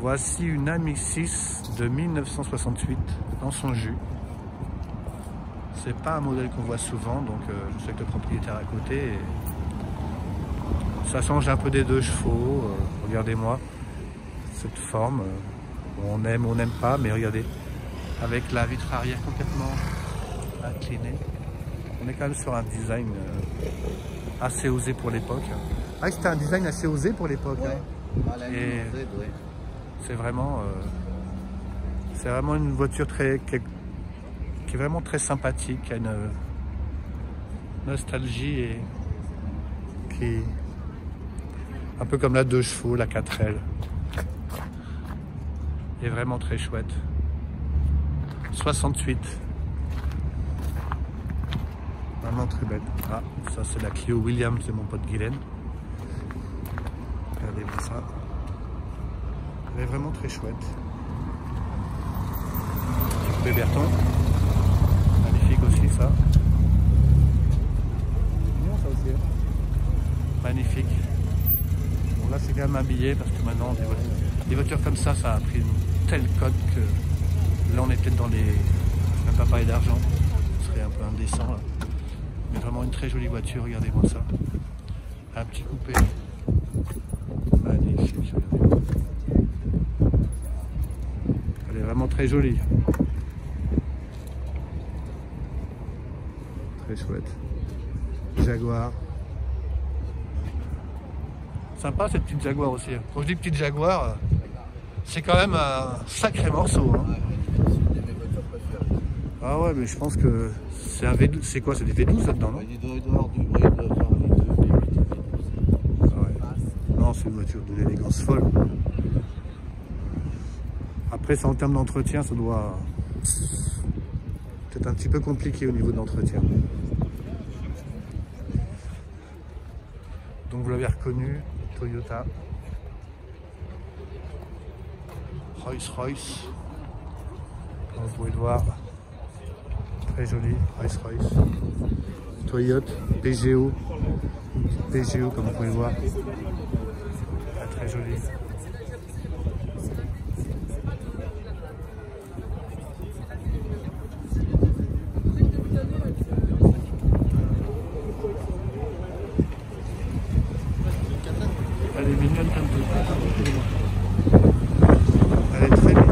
Voici une AMX6 de 1968 dans son jus. C'est pas un modèle qu'on voit souvent, donc je sais que le propriétaire à côté. Et ça change un peu des 2 chevaux. Regardez-moi cette forme. On aime, on n'aime pas, mais regardez, avec la vitre arrière complètement inclinée, on est quand même sur un design assez osé pour l'époque. Ah, c'était un design assez osé pour l'époque. Ouais. Hein. Et c'est vraiment une voiture qui est vraiment très sympathique, qui a une nostalgie et qui un peu comme la 2 chevaux, la 4L. Est vraiment très chouette. 68. Vraiment très belle. Ah, ça c'est la Clio Williams de mon pote Guylaine. Regardez-moi ça. Elle est vraiment très chouette. Coupé Berton. Magnifique aussi ça. Mignon ça aussi. Magnifique. Bon là c'est quand même un billet parce que maintenant des voitures comme ça, ça a pris une telle cote que là on est peut-être dans les... Je ne même pas parler d'argent. Ce serait un peu indécent là. Mais vraiment une très jolie voiture, regardez-moi ça. Un petit coupé. Magnifique. Elle est vraiment très jolie. Très chouette. Jaguar. Sympa cette petite Jaguar aussi. Quand je dis petite Jaguar, c'est quand même un sacré morceau. Hein. Ah ouais, mais je pense que c'est un V12. C'est quoi? C'est des V12 là-dedans, non? Non, c'est une voiture de l'élégance folle. Après, ça, en termes d'entretien, ça doit peut-être un petit peu compliqué au niveau de l'entretien. Donc vous l'avez reconnu, Toyota. Rolls-Royce. Comme vous pouvez le voir, très joli, Rolls-Royce. Toyota, Peugeot, comme vous pouvez le voir. Très joli. Elle est mignonne comme tout. Elle est très mignonne.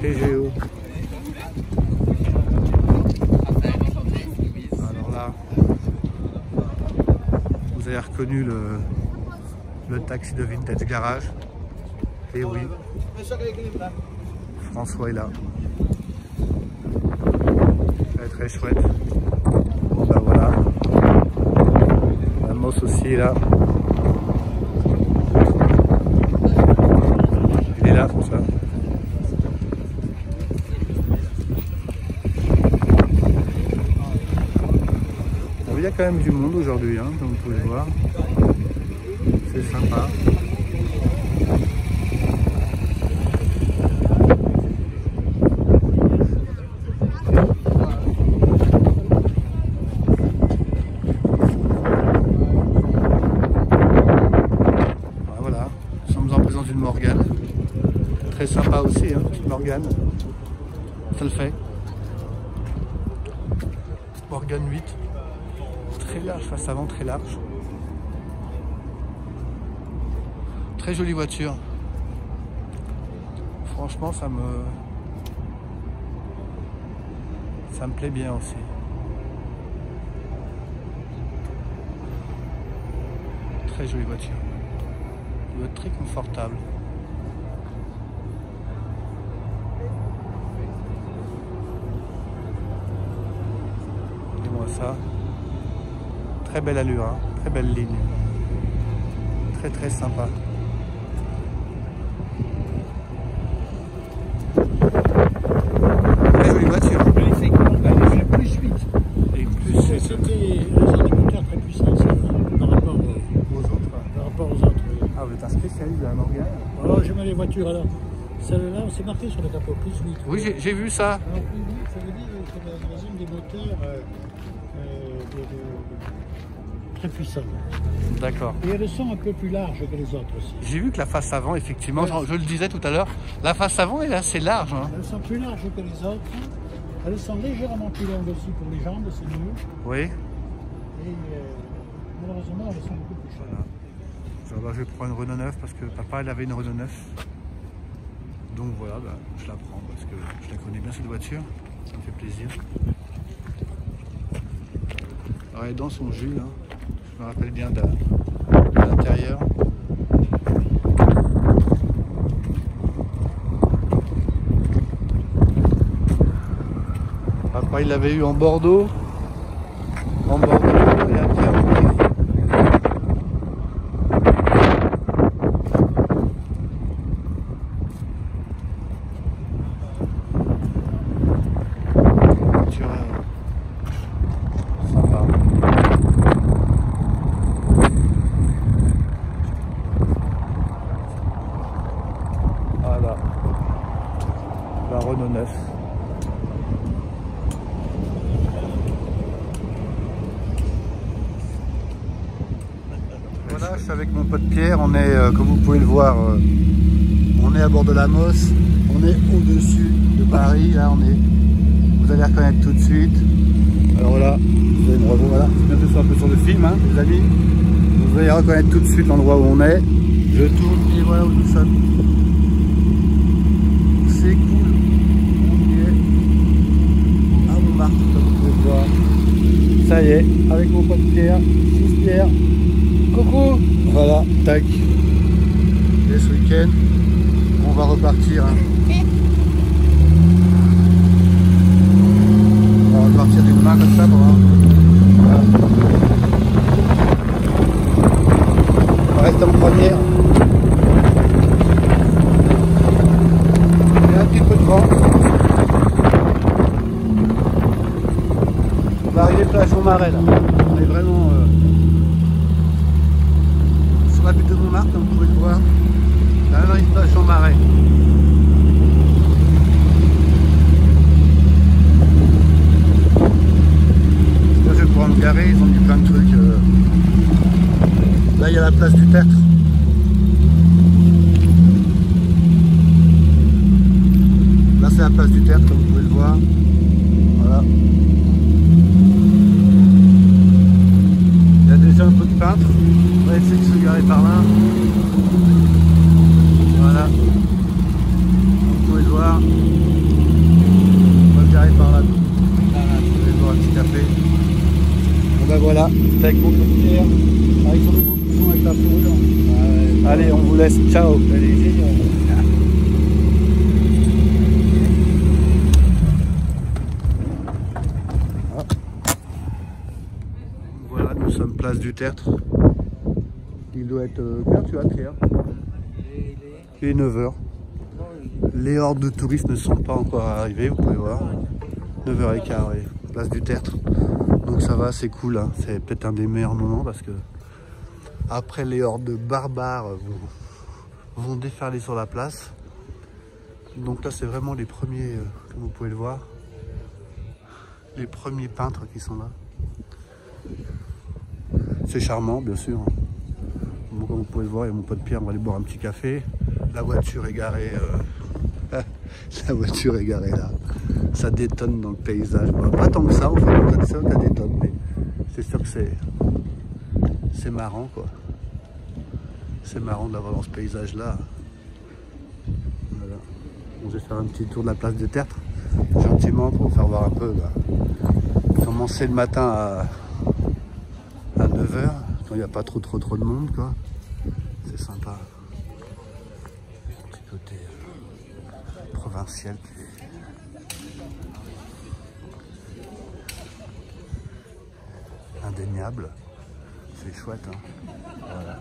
Peugeot. Alors là, vous avez reconnu le taxi de Vintage Garage. Et oui, François est là. Elle est très chouette. Bon ben voilà. La Moss aussi est là. Il est là pour ça. Il y a quand même du monde aujourd'hui, hein, comme vous pouvez le voir. C'est sympa. Voilà, nous sommes en présence d'une Morgane. Très sympa aussi, hein, petite Morgane. Ça le fait. Morgane 8. Très large, face avant très large. Très jolie voiture. Franchement, ça me plaît bien aussi. Très jolie voiture. Elle doit être très confortable. Regardez-moi ça. Très belle allure, hein, très belle ligne. Très très sympa. Très jolie voiture. Magnifique. Magnifique. Plus 8. Et plus C'était un moteur très puissant par rapport aux autres. par rapport aux autres. Oui. Ah, vous êtes un spécialiste de la Morgane. Alors j'aime les voitures alors. Celle-là, c'est marqué sur le capot, plus 8. Oui, j'ai vu ça. Alors plus 8, ça veut dire que c'est la zone des moteurs très puissantes. D'accord. Et elles sont un peu plus larges que les autres aussi. J'ai vu que la face avant, effectivement, je le disais tout à l'heure, la face avant est assez large. Hein. Elles sont plus larges que les autres. Elles sont légèrement plus longues aussi pour les jambes, c'est mieux. Oui. Et malheureusement, elles sont beaucoup plus chères. Voilà. Je vais prendre une Renault 9 parce que papa il avait une Renault 9. Donc voilà, bah, je la prends parce que je la connais bien cette voiture. Ça me fait plaisir. Alors, elle est dans son jus, hein. Je me rappelle bien de l'intérieur. Après, il l'avait eu en Bordeaux. En Bordeaux, et après en Grise. Sympa. Voilà. La Renault 9. Voilà, je suis avec mon pote Pierre, on est, comme vous pouvez le voir, on est à bord de la Mosse, on est au-dessus de Paris, là vous allez reconnaître tout de suite. Alors là, vous allez me revoir, voilà, je viens de un peu sur le film, hein, les amis, vous allez reconnaître tout de suite l'endroit où on est. Je tourne et voilà où nous sommes. C'est cool, on y est à Montmartre, comme vous pouvez le voir. Ça y est, avec mon pote Pierre, Pierre. Coucou. Voilà, tac. Et ce week-end, on va repartir. Hein. On va repartir d'une main comme ça pour voir. Voilà. On reste en première. Il y a un petit peu de vent. On va arriver place Montmarais là. On est vraiment sur la butte de Montmartre, comme vous pouvez le voir. Là, on arrive place Montmarais. Là, je vais pouvoir me garer, ils ont mis plein de trucs. Là, il y a la place du Tertre. Là, c'est la place du Tertre, comme vous pouvez le voir. Voilà. Il y a déjà un peu de peintre. On va essayer de se garer par là. Voilà. Vous pouvez le voir. On va se garer par là. Vous allez boire un petit café. Bon ben voilà, c'est avec mon petit Pierre. Avec son nouveau bouchon avec la fourrure. Allez, on vous laisse. Ciao. Allez, voilà, nous sommes place du Tertre. Il doit être bien, tu vois, Pierre. Il est 9 h. Les hordes de touristes ne sont pas encore arrivés, vous pouvez voir. 9 h 15, oui. Place du Tertre. Donc ça va, c'est cool. Hein. C'est peut-être un des meilleurs moments parce que après les hordes de barbares vont déferler sur la place. Donc là, c'est vraiment les premiers, comme vous pouvez le voir, les premiers peintres qui sont là. C'est charmant, bien sûr. Bon, comme vous pouvez le voir, il y a mon pote Pierre, on va aller boire un petit café. La voiture est garée, la voiture est garée là. Ça détonne dans le paysage. Bon, pas tant que ça, en fait, c'est sûr que ça détonne, mais c'est sûr que c'est marrant, quoi. C'est marrant de l'avoir dans ce paysage-là. Voilà. On va faire un petit tour de la place des Tertres, gentiment, pour vous faire voir un peu comment c'est le matin à 9 h, quand il n'y a pas trop de monde, quoi. C'est sympa. Petit côté provincial. Indéniable. C'est chouette, hein. Voilà.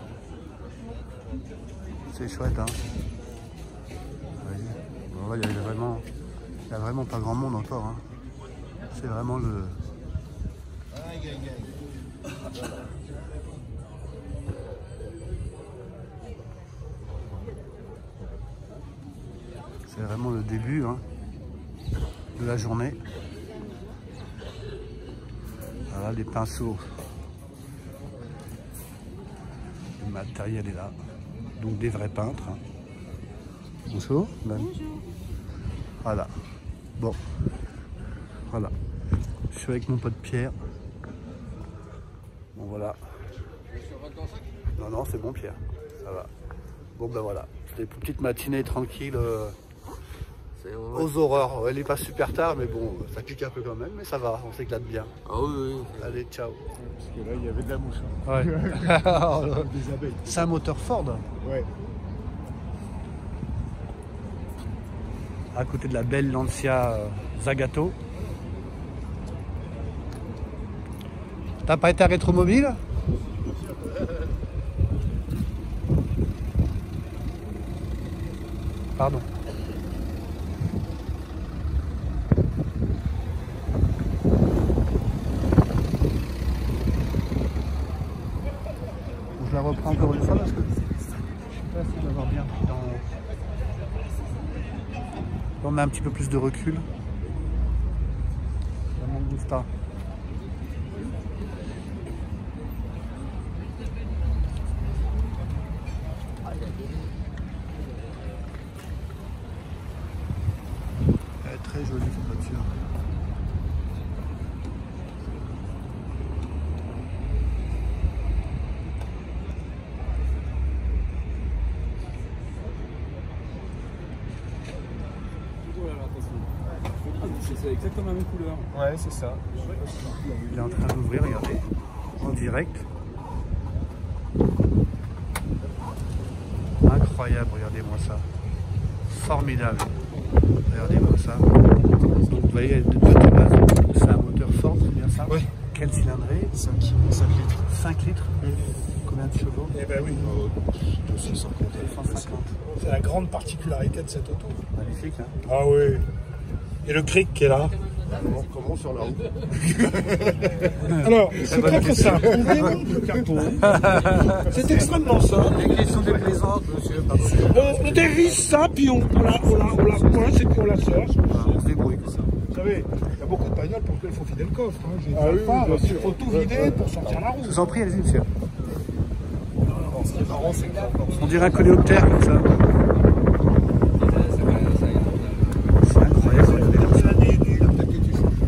C'est chouette, hein. Bon, il y a vraiment pas grand monde encore, hein. C'est vraiment le... C'est vraiment le début, hein, de la journée. Voilà les pinceaux. Le matériel est là. Donc des vrais peintres. Bonjour. Bonjour. Voilà. Bon. Voilà. Je suis avec mon pote Pierre. Bon voilà. Non, non, c'est bon Pierre. Ça va. Bon ben voilà. C'était une petite matinée tranquille. Aux horreurs. Elle n'est pas super tard, mais bon, ça pique un peu quand même, mais ça va, on s'éclate bien. Ah oui, oui. Allez, ciao. Parce que là, il y avait de la mouche. Hein. Ouais. Des abeilles. C'est un moteur Ford. Ouais. À côté de la belle Lancia Zagato. T'as pas été à Rétromobile? Pardon. Je la reprends encore une fois parce que je sais pas si on va voir bien dans... Là, on a un petit peu plus de recul. La Mangusta. Elle est très jolie cette voiture. C'est exactement la même couleur. Ouais, c'est ça. Il est en train d'ouvrir, regardez, en direct. Incroyable, regardez-moi ça. Formidable. Regardez-moi ça. Donc, vous voyez, de base, c'est un moteur Ford, c'est bien ça? Oui. Quelle cylindrée? 5 litres. 5 litres. Combien de chevaux? Eh ben oui. 250. 150. C'est la grande particularité de cette auto. Magnifique, hein? Ah oui. Et le cric qui est là. Comment sur la route? Alors, c'est très très simple. On démonte le capot. C'est extrêmement simple. Les questions déplaisantes, monsieur, pardon. On dévisse ça, puis on la pointe et puis on la sort. On se débrouille comme ça. Vous savez, il y a beaucoup de bagnoles pour lesquelles il faut vider le coffre. Hein. Il faut tout vider pour sortir la roue. Je vous en prie, allez-y, monsieur. Ce qui est marrant, c'est que On dirait un coléoptère comme ça. C'est incroyable, regardez comme ça.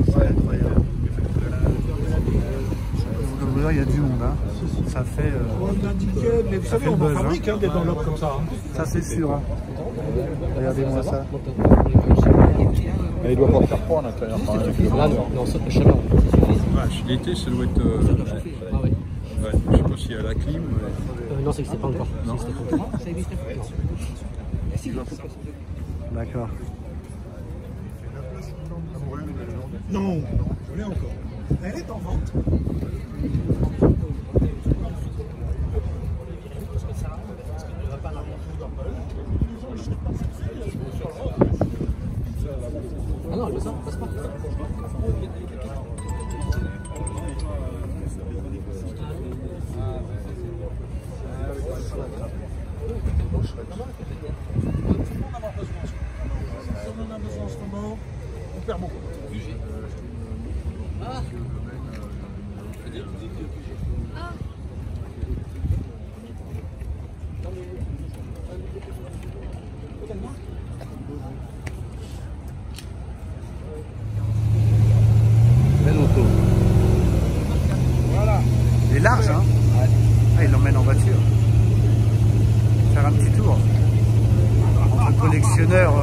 C'est incroyable. Comme vous voyez, il y a du monde. Hein. Ça fait. on indiquait, mais vous savez, on en fabrique des enveloppes comme ça. Ça, c'est sûr. Hein. Regardez-moi ça. Mais il doit pas faire froid à l'intérieur quand même. Là, non, ça, chaleur. L'été, ça doit être. Ah ouais. Ouais, je sais pas s'il y a la clim. Non, ça n'existait pas encore. Non. Ça n'existait pas encore. D'accord. Non, je l'ai encore. Elle est en vente. Ah non, ça passe pas. On en a besoin en ce moment, on perd beaucoup. Belle auto. Voilà. Il est large, hein? Ah, il l'emmène en voiture. Faire un petit tour. Entre collectionneurs.